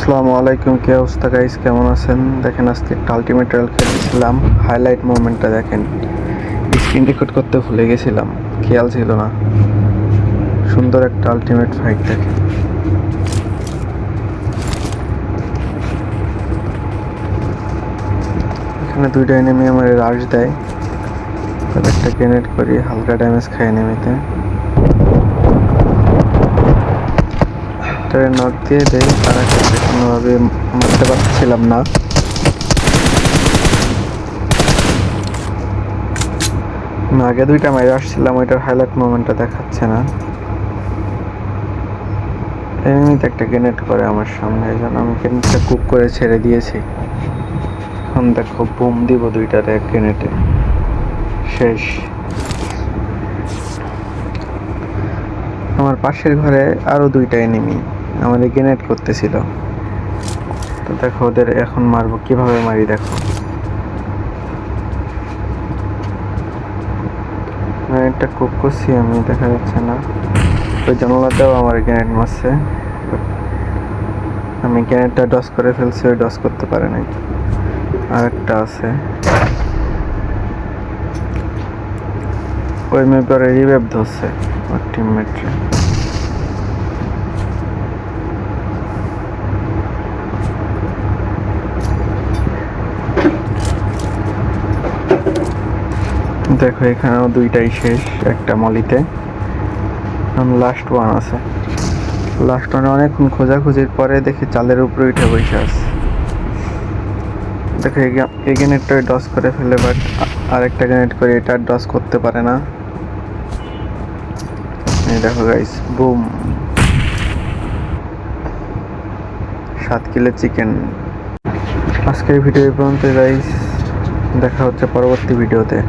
আসসালামু আলাইকুম, কি অবস্থা গাইস? কেমন আছেন? দেখেন আজকে একটা আলটিমেট ট্রায়াল খেলছিলাম। হাইলাইট মোমেন্টটা দেখেন, স্ক্রিন রেকর্ড করতে ভুলে গেছিলাম, খেয়াল ছিল না। সুন্দর একটা আলটিমেট ফাইট দেখেন। এখানে দুইটা এনিমি আমার রাশ দেয়, তাদের একটা গ্রেনেড করি, হালকা ড্যামেজ খায় এনিমিতে। নক দিয়ে দেয়, তারা কোনোভাবে মারতে পারছিলাম না। আগে দুইটা মাইরে আসছিলাম, ওইটার হাইলাইট মোমেন্টটা দেখাচ্ছে না। এনিমিতে একটা গ্রেনেড করে আমার সামনে, এই জন্য আমি গ্রেনেডটা কুক করে ছেড়ে দিয়েছি। এখন দেখো বুম দিব দুইটার এক গ্রেনেডে, শেষ। আমার পাশের ঘরে আরো দুইটা এনিমি আমাদের গ্রেনেড করতেছিল। তো দেখো ওদের এখন মারবো, কিভাবে মারি দেখো। গ্রেনেডটা কুক করছি আমি, দেখা যাচ্ছে না। ওই জানালাতেও আমার গ্রেনেড মারছে, আমি গ্রেনেডটা ডস করে ফেলছি, ওই ডস করতে পারে নাই। আর একটা আছে, ওই মেপরে রিভাইভ ধরছে ওর টিমমেটরে। দেখো এখানেও দুইটাই শেষ, একটা মলিতে। লাস্ট ওয়ান আছে, লাস্ট ওয়ানে অনেকক্ষণ খোঁজাখুঁজির পরে দেখি চালের উপরে উঠে বসে আছে। দেখো এই গ্রেনেডটা ডস করে ফেলে, বাট আরেকটা গ্রেনেড করে এটা ডস করতে পারে না। এই দেখো গাইস, বুম, 7 কিলো চিকেন। আজকের ভিডিও এই পর্যন্ত গাইস, দেখা হচ্ছে পরবর্তী ভিডিওতে।